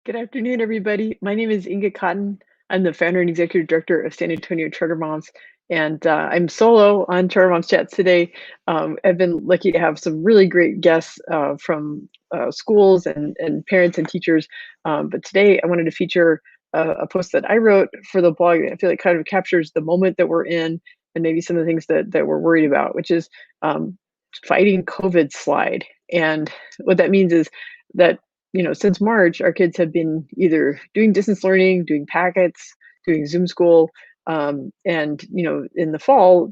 Good afternoon, everybody. My name is Inga Cotton. I'm the founder and executive director of San Antonio Charter Moms, and I'm solo on Charter Moms Chats today. I've been lucky to have some really great guests from schools and parents and teachers. But today I wanted to feature a post that I wrote for the blog. I feel like kind of captures the moment that we're in and maybe some of the things that we're worried about, which is fighting COVID slide. And what that means is that since March, our kids have been either doing distance learning, doing packets, doing Zoom school, and in the fall,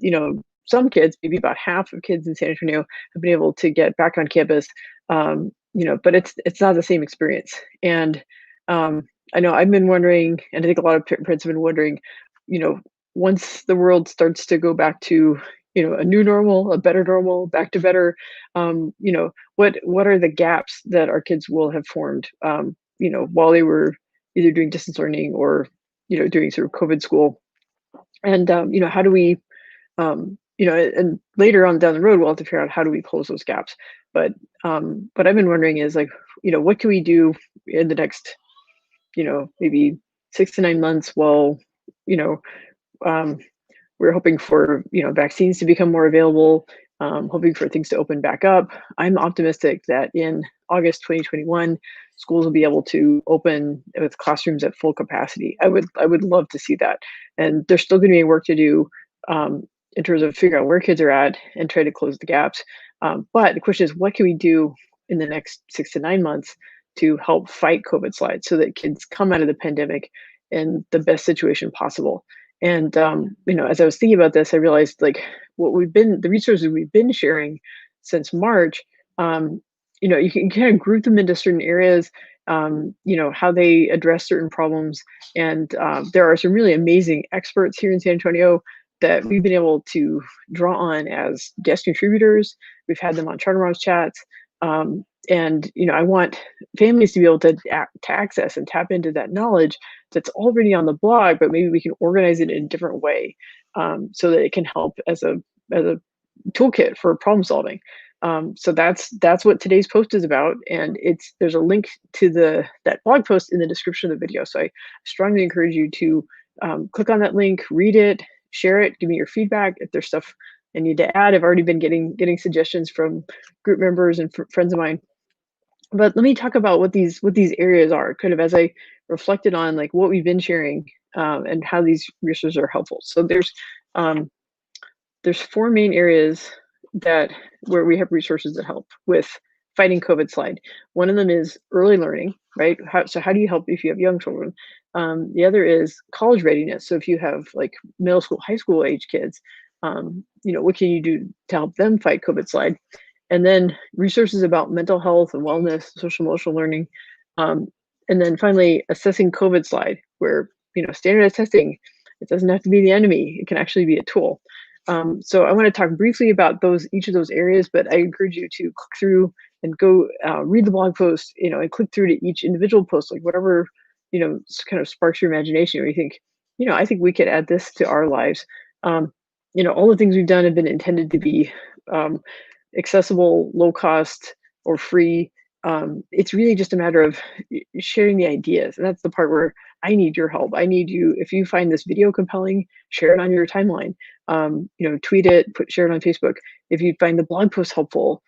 some kids, maybe about half of kids in San Antonio, have been able to get back on campus. But it's not the same experience. And I know I've been wondering, and I think a lot of parents have been wondering, you know, once the world starts to go back to a new normal, a better normal, back to better, what are the gaps that our kids will have formed, while they were either doing distance learning or, doing sort of COVID school. And, how do we, and later on down the road, we'll have to figure out how do we close those gaps. But what I've been wondering is like, what can we do in the next, maybe 6 to 9 months while, you know, um, we're hoping for vaccines to become more available, hoping for things to open back up. I'm optimistic that in August 2021, schools will be able to open with classrooms at full capacity. I would love to see that, and there's still going to be work to do in terms of figuring out where kids are at and try to close the gaps. But the question is, what can we do in the next 6 to 9 months to help fight COVID slide so that kids come out of the pandemic in the best situation possible? And as I was thinking about this, I realized like the resources we've been sharing since March. You can kind of group them into certain areas. How they address certain problems, and there are some really amazing experts here in San Antonio that we've been able to draw on as guest contributors. We've had them on Charter Moms Chats, and I want families to be able to access and tap into that knowledge that's already on the blog, but maybe we can organize it in a different way, so that it can help as a toolkit for problem solving. So that's what today's post is about, and there's a link to that blog post in the description of the video. So I strongly encourage you to click on that link, read it, share it, give me your feedback. If there's stuff I need to add, I've already been getting suggestions from group members and friends of mine. But let me talk about what these areas are, kind of as I reflected on like what we've been sharing, and how these resources are helpful. So there's four main areas where we have resources that help with fighting COVID slide. One of them is early learning, right? How do you help if you have young children? The other is college readiness. So if you have like middle school, high school age kids, what can you do to help them fight COVID slide? And then resources about mental health and wellness, social emotional learning. And then finally, assessing COVID slide, where, standardized testing, it doesn't have to be the enemy. It can actually be a tool. So I want to talk briefly about each of those areas, but I encourage you to click through and go read the blog post, and click through to each individual post, like whatever, kind of sparks your imagination, or you think, I think we could add this to our lives. All the things we've done have been intended to be accessible, low cost, or free. It's really just a matter of sharing the ideas. And that's the part where I need your help. I need you. If you find this video compelling, share it on your timeline. Tweet it, share it on Facebook. If you find the blog post helpful,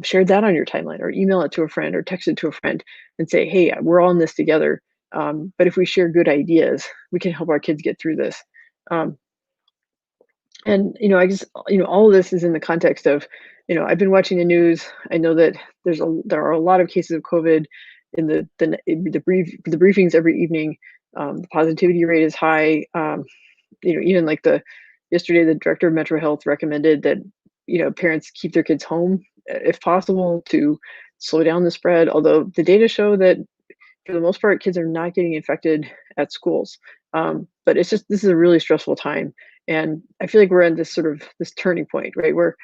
share that on your timeline, or email it to a friend, or text it to a friend and say, hey, we're all in this together. But if we share good ideas, we can help our kids get through this. And I just, all of this is in the context of, I've been watching the news. I know that there are a lot of cases of COVID in the briefings every evening. The positivity rate is high. Even like yesterday, the director of Metro Health recommended that parents keep their kids home if possible to slow down the spread. Although the data show that for the most part, kids are not getting infected at schools. But this is a really stressful time. And I feel like we're at this turning point, right? Where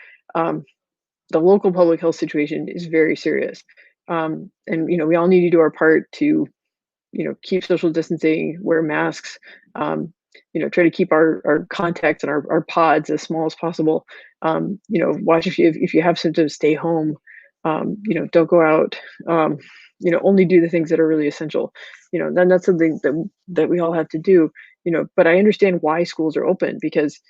the local public health situation is very serious. And, we all need to do our part to, keep social distancing, wear masks, try to keep our contacts and our pods as small as possible. Watch if you have symptoms, stay home. Don't go out. only do the things that are really essential. Then that's something that we all have to do. But I understand why schools are open, because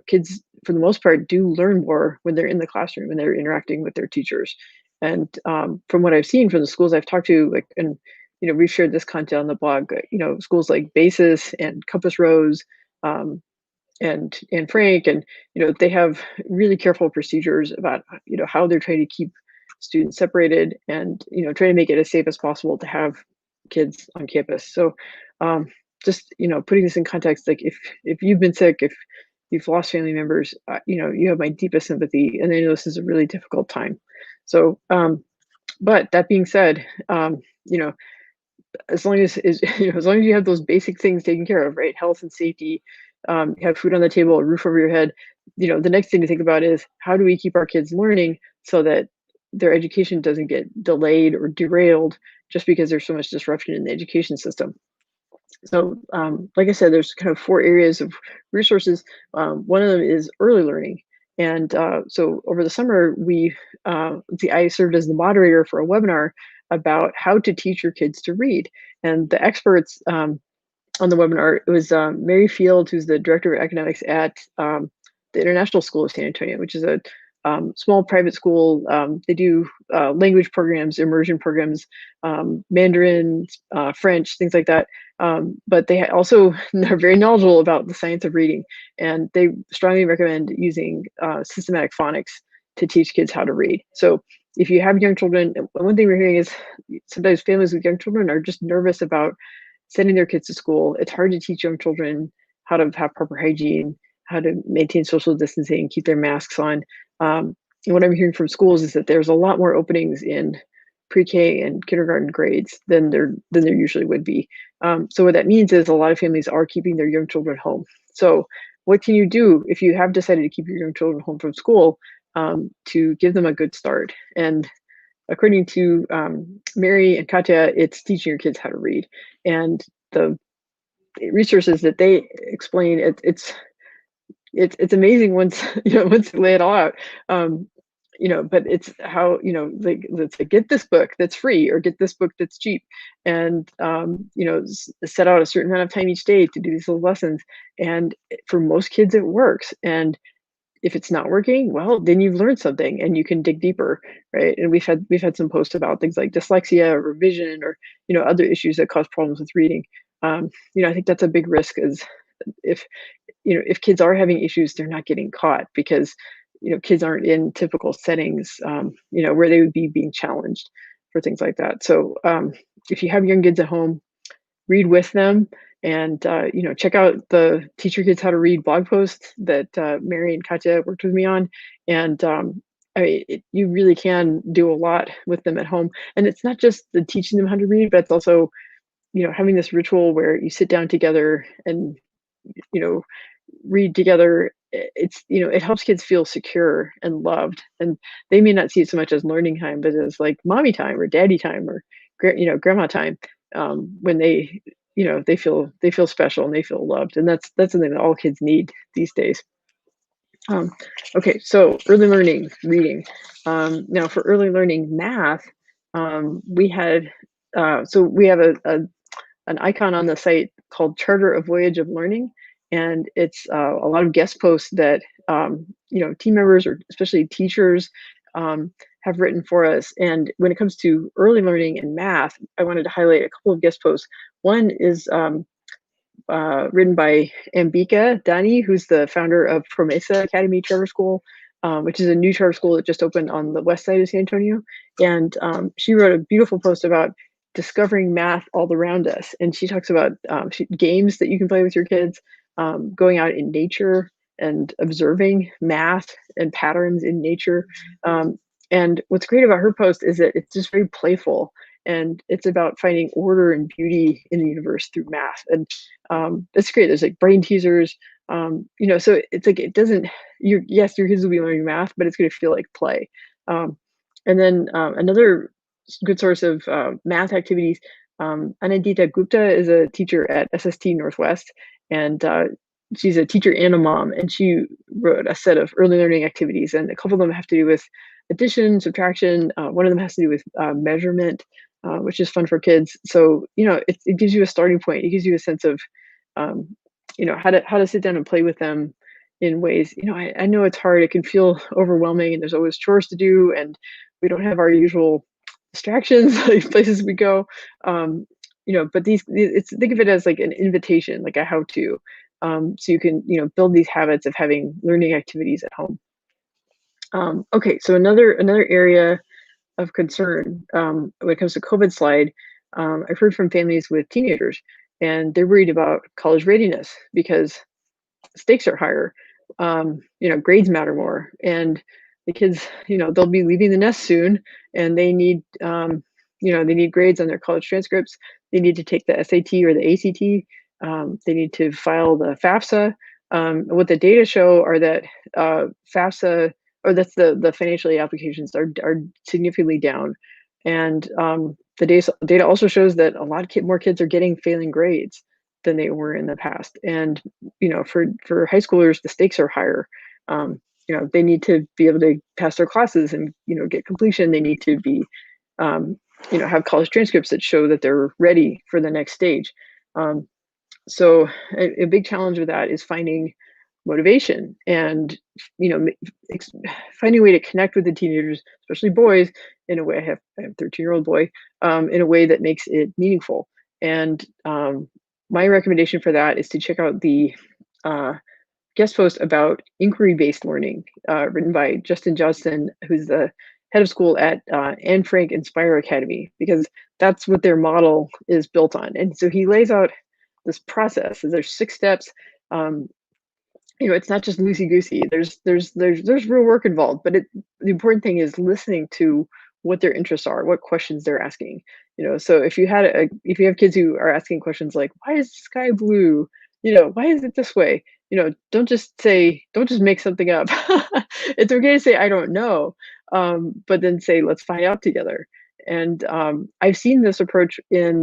kids for the most part do learn more when they're in the classroom and they're interacting with their teachers. And from what I've seen from the schools I've talked to, like, and we've shared this content on the blog. Schools like Basis and Compass Rose, um, and Frank, and they have really careful procedures about how they're trying to keep students separated, and try to make it as safe as possible to have kids on campus. So um, just putting this in context, like, if you've been sick, if you've lost family members, you have my deepest sympathy, and I know this is a really difficult time. So but that being said, as long as as long as you have those basic things taken care of, right? Health and safety, you have food on the table, a roof over your head. The next thing to think about is, how do we keep our kids learning so that their education doesn't get delayed or derailed just because there's so much disruption in the education system. So, like I said, there's kind of four areas of resources. One of them is early learning. And so over the summer, I served as the moderator for a webinar about how to teach your kids to read. And the experts on the webinar, it was Mary Field, who's the director of academics at the International School of San Antonio, which is a small private school. They do language programs, immersion programs, Mandarin, French, things like that. But they also are very knowledgeable about the science of reading, and they strongly recommend using systematic phonics to teach kids how to read. So if you have young children, one thing we're hearing is sometimes families with young children are just nervous about sending their kids to school. It's hard to teach young children how to have proper hygiene, how to maintain social distancing, keep their masks on. And what I'm hearing from schools is that there's a lot more openings in pre-K and kindergarten grades than there usually would be. So what that means is a lot of families are keeping their young children home. So what can you do if you have decided to keep your young children home from school, to give them a good start? And according to Mary and Katya, it's teaching your kids how to read. And the resources that they explain, it's amazing once once you lay it all out. But it's how, like, let's say, get this book that's free or get this book that's cheap, and set out a certain amount of time each day to do these little lessons. And for most kids, it works. And if it's not working, well, then you've learned something and you can dig deeper, right? And we've had some posts about things like dyslexia or revision, or other issues that cause problems with reading. I think that's a big risk, is if if kids are having issues, they're not getting caught, because kids aren't in typical settings, where they would be being challenged for things like that. So if you have young kids at home, read with them, and check out the Teach Your Kids How to Read blog post that Mary and Katya worked with me on. And you really can do a lot with them at home. And it's not just the teaching them how to read, but it's also having this ritual where you sit down together and you know read together. It helps kids feel secure and loved, and they may not see it so much as learning time, but as like mommy time or daddy time, or grandma time, when they feel special and they feel loved. And that's something that all kids need these days. um, okay, so early learning reading. Now for early learning math, we had we have an icon on the site called Charter, A Voyage of Learning. And it's a lot of guest posts that team members, or especially teachers, have written for us. And when it comes to early learning and math, I wanted to highlight a couple of guest posts. One is written by Ambika Dani, who's the founder of Promesa Academy Charter School, which is a new charter school that just opened on the west side of San Antonio. And she wrote a beautiful post about discovering math all around us. And she talks about games that you can play with your kids, going out in nature and observing math and patterns in nature. And what's great about her post is that it's just very playful, and it's about finding order and beauty in the universe through math. And it's great. There's like brain teasers, so it's like, it doesn't, yes, your kids will be learning math, but it's going to feel like play. And then another good source of math activities, Anandita Gupta is a teacher at SST Northwest, and she's a teacher and a mom, and she wrote a set of early learning activities, and a couple of them have to do with addition, subtraction. One of them has to do with measurement. which is fun for kids. So, it gives you a starting point. It gives you a sense of, um, how to sit down and play with them in ways. I know it's hard. It can feel overwhelming, and there's always chores to do, and we don't have our usual distractions, like places we go. Um, but it's think of it as like an invitation, like a how-to. So you can, build these habits of having learning activities at home. Okay, so another area of concern when it comes to COVID slide, I've heard from families with teenagers, and they're worried about college readiness because stakes are higher. Grades matter more, and the kids, they'll be leaving the nest soon, and they need grades on their college transcripts. They need to take the SAT or the ACT. They need to file the FAFSA. What the data show are that FAFSA, or that's the financial aid applications, are significantly down, and the data also shows that a lot of more kids are getting failing grades than they were in the past. And for high schoolers, the stakes are higher. They need to be able to pass their classes and get completion. They need to be um, have college transcripts that show that they're ready for the next stage. Um, so a big challenge with that is finding motivation and you know finding a way to connect with the teenagers, especially boys, in a way. I have a 13-year-old boy, in a way that makes it meaningful. And my recommendation for that is to check out the uh, guest post about inquiry-based learning, written by Justin Johnson, who's the head of school at Anne Frank Inspire Academy, because that's what their model is built on. And so he lays out this process. So there's 6 steps. Um, it's not just loosey goosey. There's real work involved, but the important thing is listening to what their interests are, what questions they're asking. So if you have kids who are asking questions like, why is the sky blue? Why is it this way? Don't just make something up. It's okay to say I don't know, but then say let's find out together. And I've seen this approach in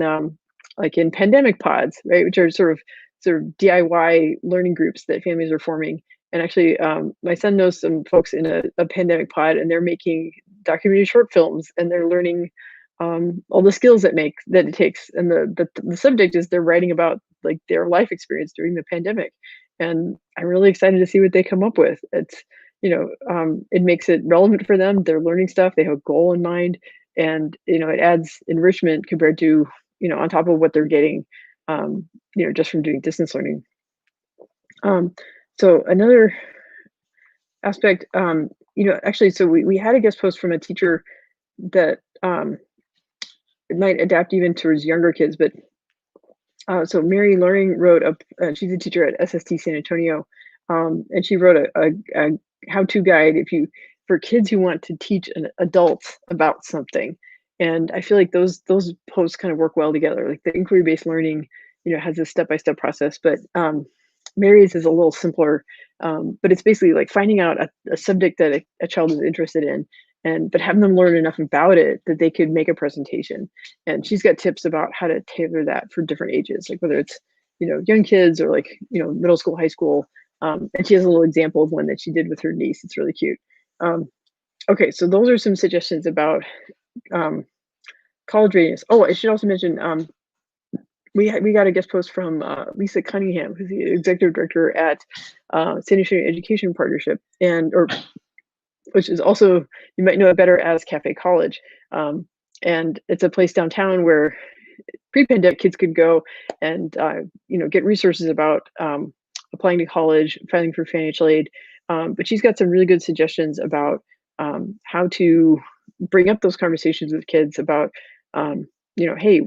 like in pandemic pods, right, which are sort of DIY learning groups that families are forming. And actually, my son knows some folks in a pandemic pod, and they're making documentary short films, and they're learning all the skills that it takes. And the subject is they're writing about like their life experience during the pandemic. And I'm really excited to see what they come up with. It makes it relevant for them. They're learning stuff. They have a goal in mind, and it adds enrichment compared to on top of what they're getting just from doing distance learning. Um, so another aspect, actually, so we had a guest post from a teacher that it might adapt even towards younger kids, but so Mary Luring wrote she's a teacher at SST San Antonio, and she wrote a how-to guide for kids who want to teach adults about something. And I feel like those posts kind of work well together. Like the inquiry-based learning, has a step-by-step process, but Mary's is a little simpler. But it's basically like finding out a subject that a child is interested in, but having them learn enough about it that they could make a presentation. And she's got tips about how to tailor that for different ages, like whether it's young kids or like middle school, high school. And she has a little example of one that she did with her niece. It's really cute. Okay, so those are some suggestions about um, college readiness. Oh, I should also mention we got a guest post from Lisa Cunningham, who's the executive director at San Antonio Education Partnership, which is also, you might know it better as Cafe College. And it's a place downtown where pre-pandemic kids could go and get resources about applying to college, filing for financial aid. But she's got some really good suggestions about how to bring up those conversations with kids about hey,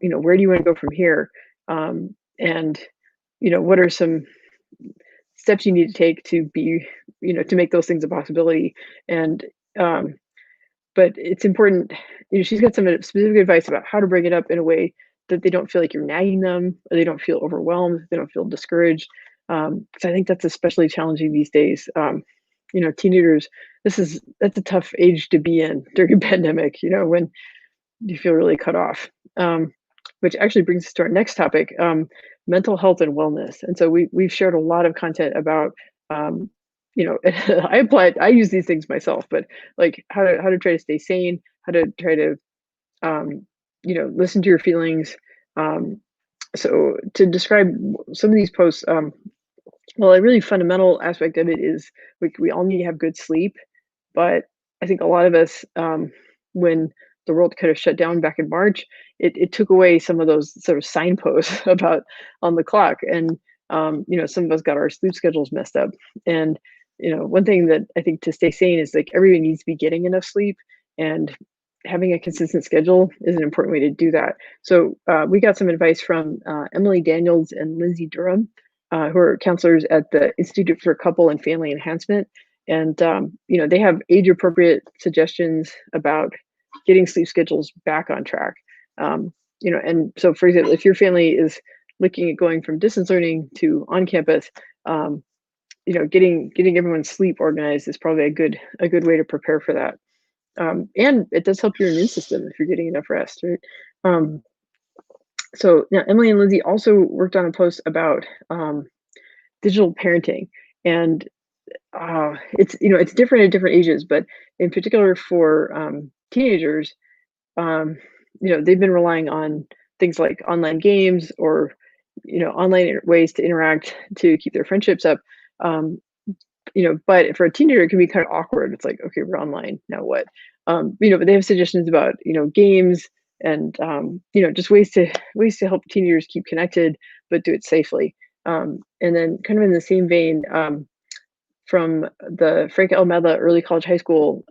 where do you want to go from here? And what are some steps you need to take to be to make those things a possibility. And but it's important, she's got some specific advice about how to bring it up in a way that they don't feel like you're nagging them, or they don't feel overwhelmed, they don't feel discouraged. Because I think that's especially challenging these days. Teenagers, that's a tough age to be in during a pandemic, when you feel really cut off. Which actually brings us to our next topic, mental health and wellness. And so we've shared a lot of content about I use these things myself, but like how to try to stay sane, how to try to listen to your feelings. Um, so to describe some of these posts, well, a really fundamental aspect of it is we all need to have good sleep, but I think a lot of us, when the world kind of shut down back in March, it took away some of those sort of signposts about on the clock, and some of us got our sleep schedules messed up. And one thing that I think to stay sane is like everybody needs to be getting enough sleep, and having a consistent schedule is an important way to do that. So we got some advice from Emily Daniels and Lindsay Durham, who are counselors at the Institute for Couple and Family Enhancement. And, they have age appropriate suggestions about getting sleep schedules back on track. And so, for example, if your family is looking at going from distance learning to on campus, getting everyone's sleep organized is probably a good way to prepare for that. And it does help your immune system if you're getting enough rest, right? Um, so now Emily and Lindsay also worked on a post about digital parenting, and it's different at different ages, but in particular for teenagers, um, they've been relying on things like online games or online ways to interact to keep their friendships up. Um, but for a teenager, it can be kind of awkward. It's like, okay, we're online now. What? But they have suggestions about games and just ways to help teenagers keep connected, but do it safely. And then, kind of in the same vein, from the Frank L. Medla Early College High School,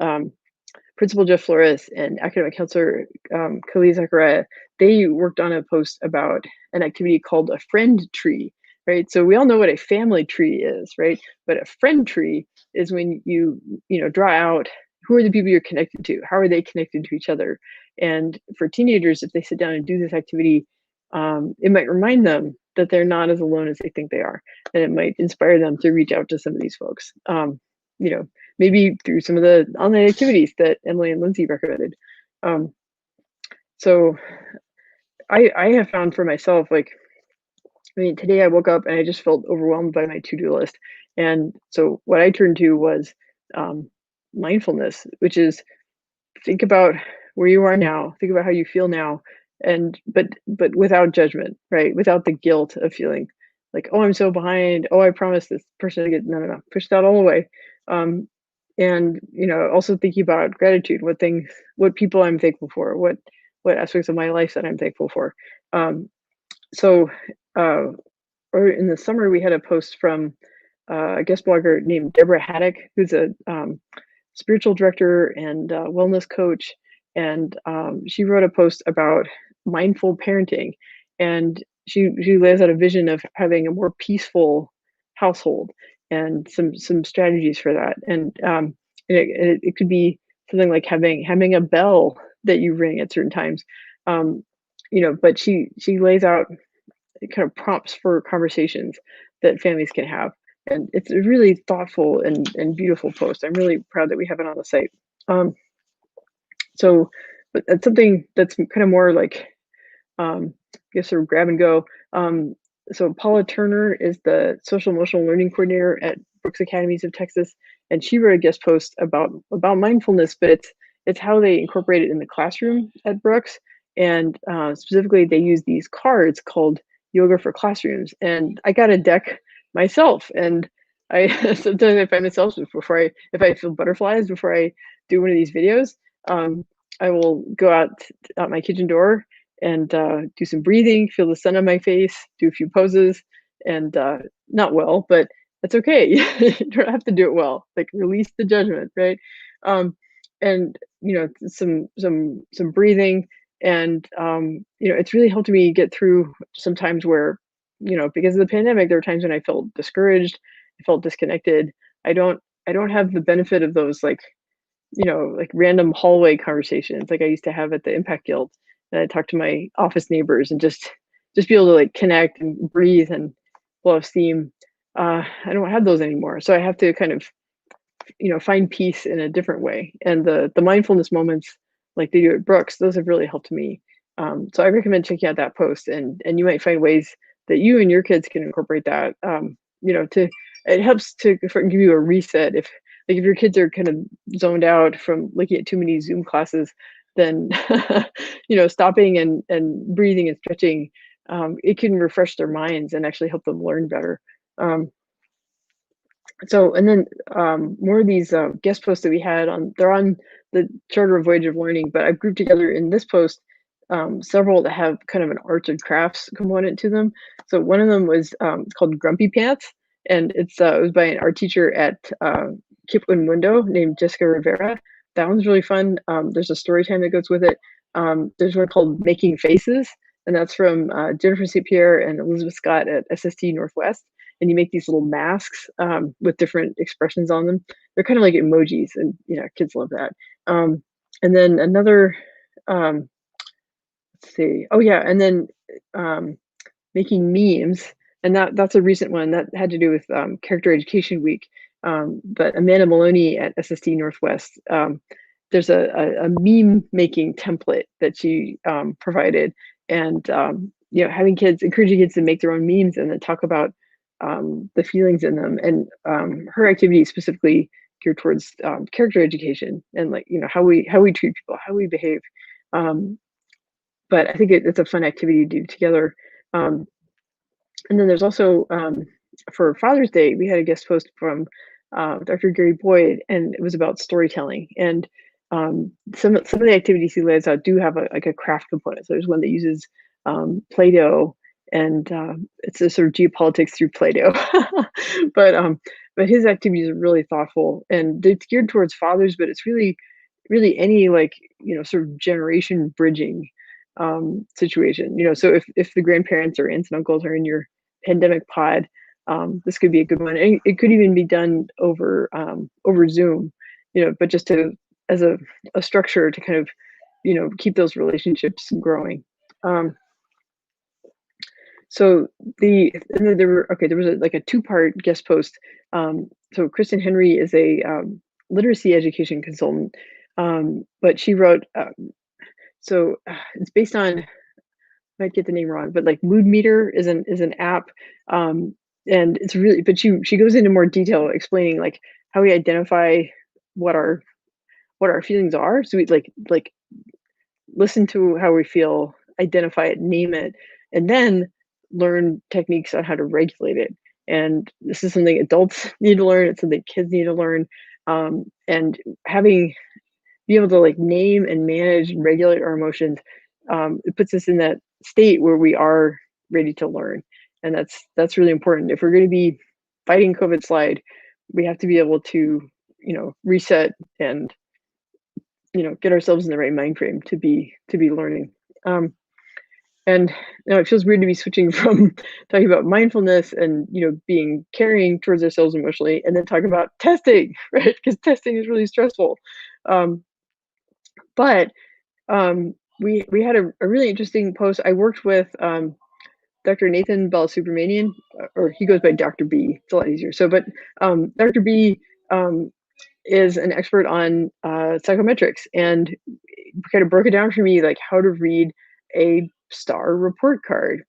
Principal Jeff Flores and academic counselor Khalid Zachariah, they worked on a post about an activity called a friend tree, right? So we all know what a family tree is, right? But a friend tree is when you draw out who are the people you're connected to, how are they connected to each other, and for teenagers, if they sit down and do this activity, it might remind them that they're not as alone as they think they are, and it might inspire them to reach out to some of these folks. You know, maybe through some of the online activities that Emily and Lindsay recommended. Um, so I have found for myself, like, I mean, today I woke up and I just felt overwhelmed by my to-do list. And so what I turned to was um, mindfulness, which is think about where you are now, think about how you feel now, and but without judgment, right? Without the guilt of feeling like, oh, I'm so behind. Oh, I promised this person to get no, push that all away. Um, and also thinking about gratitude, what people I'm thankful for, what aspects of my life that I'm thankful for. So uh, or in the summer we had a post from a guest blogger named Deborah Haddock, who's a spiritual director and wellness coach, and she wrote a post about mindful parenting, and she lays out a vision of having a more peaceful household and some strategies for that. And it could be something like having a bell that you ring at certain times. Um, but she lays out kind of prompts for conversations that families can have. And it's a really thoughtful and beautiful post. I'm really proud that we have it on the site. Um, so, but that's something that's kind of more like, I guess, sort of grab and go. So Paula Turner is the social emotional learning coordinator at Brooks Academies of Texas, and she wrote a guest post about mindfulness, but it's how they incorporate it in the classroom at Brooks. And specifically, they use these cards called Yoga for Classrooms. And I got a deck myself, and I sometimes I find myself if I feel butterflies before I do one of these videos, I will go out my kitchen door and do some breathing, feel the sun on my face, do a few poses, and not well, but that's okay. You don't have to do it well. Like, release the judgment, right? Um, and some breathing, and it's really helped me get through some times where, because of the pandemic, there were times when I felt discouraged, I felt disconnected. I don't have the benefit of those, like random hallway conversations like I used to have at the Impact Guild. And I talk to my office neighbors and just be able to like connect and breathe and blow off steam. I don't have those anymore. So I have to kind of, find peace in a different way. And the mindfulness moments like they do at Brooks, those have really helped me. So I recommend checking out that post, and you might find ways that you and your kids can incorporate that. To it helps to give you a reset if your kids are kind of zoned out from looking at too many Zoom classes. then stopping and breathing and stretching, it can refresh their minds and actually help them learn better. Um, and then more of these guest posts that we had they're on the Charter of Voyage of Learning, but I've grouped together in this post several that have kind of an arts and crafts component to them. So one of them was it's called Grumpy Pants, and it was by an art teacher at Kipling Window named Jessica Rivera. That one's really fun. There's a story time that goes with it. There's one called Making Faces, and that's from Jennifer St. Pierre and Elizabeth Scott at SST Northwest, and you make these little masks with different expressions on them. They're kind of like emojis, and kids love that. And then another, let's see, oh yeah, and then um, making memes, and that's a recent one that had to do with Character Education Week. But Amanda Maloney at SST Northwest, there's a meme making template that she provided, and encouraging kids to make their own memes and then talk about the feelings in them. And her activity specifically geared towards character education and how we treat people, how we behave. Um, but I think it's a fun activity to do together. Um, and then there's also for Father's Day, we had a guest post from Dr. Gary Boyd, and it was about storytelling. And some of the activities he lays out do have a craft component. So there's one that uses Play-Doh, and it's a sort of geopolitics through Play-Doh. But his activities are really thoughtful, and it's geared towards fathers, but it's really any sort of generation bridging situation. So if the grandparents or aunts and uncles are in your pandemic pod, this could be a good one. And it could even be done over Zoom, but just to as a structure to kind of keep those relationships growing. Um, so and then there was a two-part guest post. So Kristen Henry is a literacy education consultant, but she wrote it's based on, might get the name wrong, but like Mood Meter is an app, and it's really, but she goes into more detail explaining like how we identify what our feelings are. So we like listen to how we feel, identify it, name it, and then learn techniques on how to regulate it. And this is something adults need to learn. It's something kids need to learn. And be able to like name and manage and regulate our emotions, it puts us in that state where we are ready to learn. And that's really important. If we're going to be fighting COVID slide, we have to be able to reset and get ourselves in the right mind frame to be learning. And it feels weird to be switching from talking about mindfulness and being caring towards ourselves emotionally, and then talk about testing, right? Because testing is really stressful. Um, but we had a really interesting post. I worked with Dr. Nathan Balasubramanian, or he goes by Dr. B. It's a lot easier. But Dr. B is an expert on psychometrics, and kind of broke it down for me, like how to read a STAR report card.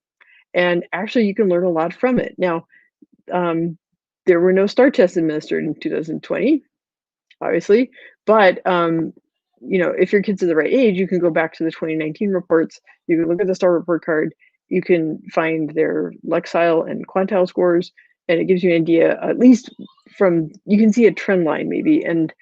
And actually, you can learn a lot from it. Now, there were no STAR tests administered in 2020, obviously, but if your kids are the right age, you can go back to the 2019 reports. You can look at the STAR report card. You can find their Lexile and quantile scores, and it gives you an idea, at least you can see a trend line maybe, and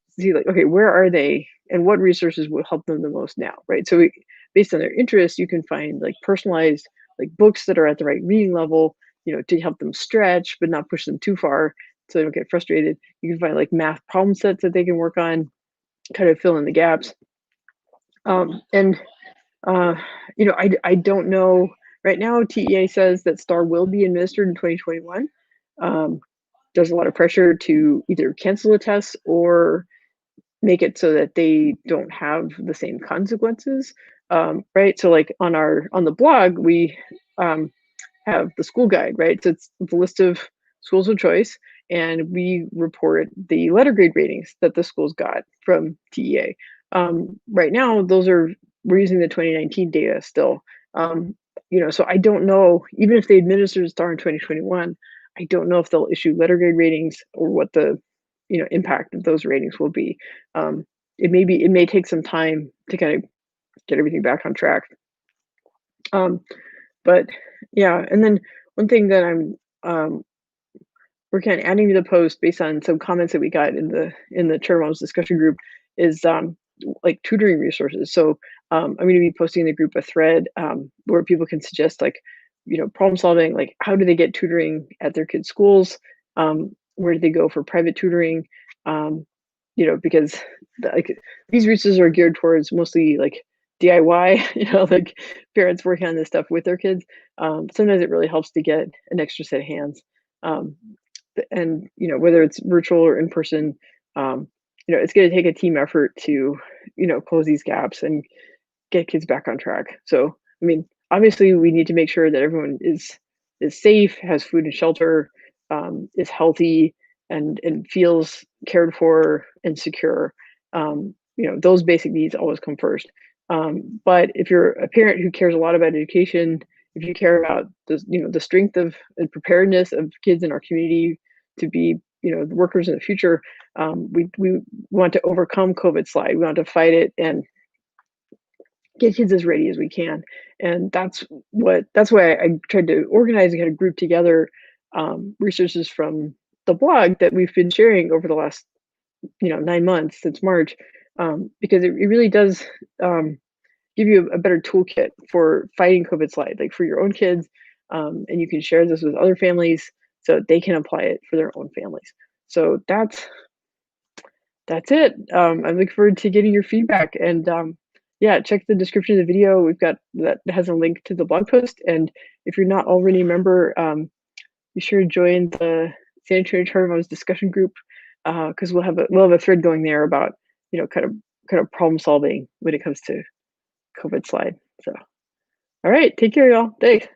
see like, okay, where are they and what resources will help them the most now, right? So based on their interests, you can find like personalized like books that are at the right reading level, to help them stretch but not push them too far so they don't get frustrated. You can find like math problem sets that they can work on, kind of fill in the gaps. And I don't know right now. TEA says that STAR will be administered in 2021. There's a lot of pressure to either cancel the tests or make it so that they don't have the same consequences, right? So like on the blog, we have the school guide, right? So it's the list of schools of choice, and we report the letter grade ratings that the schools got from TEA. Right now, we're using the 2019 data still. So I don't know, even if they administer STAR in 2021, I don't know if they'll issue letter grade ratings or what the impact of those ratings will be. it may take some time to kind of get everything back on track. Um, but yeah, and then one thing that um, we're kind of adding to the post based on some comments that we got in the Chair Moms discussion group is like tutoring resources. So I'm going to be posting in the group a thread where people can suggest like problem solving, like how do they get tutoring at their kids' schools, where do they go for private tutoring, um, because like these resources are geared towards mostly like DIY, like parents working on this stuff with their kids. Sometimes it really helps to get an extra set of hands. Um, and whether it's virtual or in person, um, it's going to take a team effort to close these gaps and get kids back on track. So I mean, obviously we need to make sure that everyone is safe, has food and shelter, is healthy, and feels cared for and secure. Those basic needs always come first. But if you're a parent who cares a lot about education, if you care about the strength of and preparedness of kids in our community to be the workers in the future, we want to overcome COVID slide. We want to fight it and get kids as ready as we can. And that's why I tried to organize and kind of group together resources from the blog that we've been sharing over the last 9 months since March, because it really does give you a better toolkit for fighting COVID slide, like for your own kids, and you can share this with other families so they can apply it for their own families. So that's it. I look forward to getting your feedback and yeah, check the description of the video. We've got that has a link to the blog post. And if you're not already a member, be sure to join the San Antonio Charter Moms discussion group because we'll have a thread going there about kind of problem solving when it comes to COVID slide. So, all right, take care, y'all. Thanks.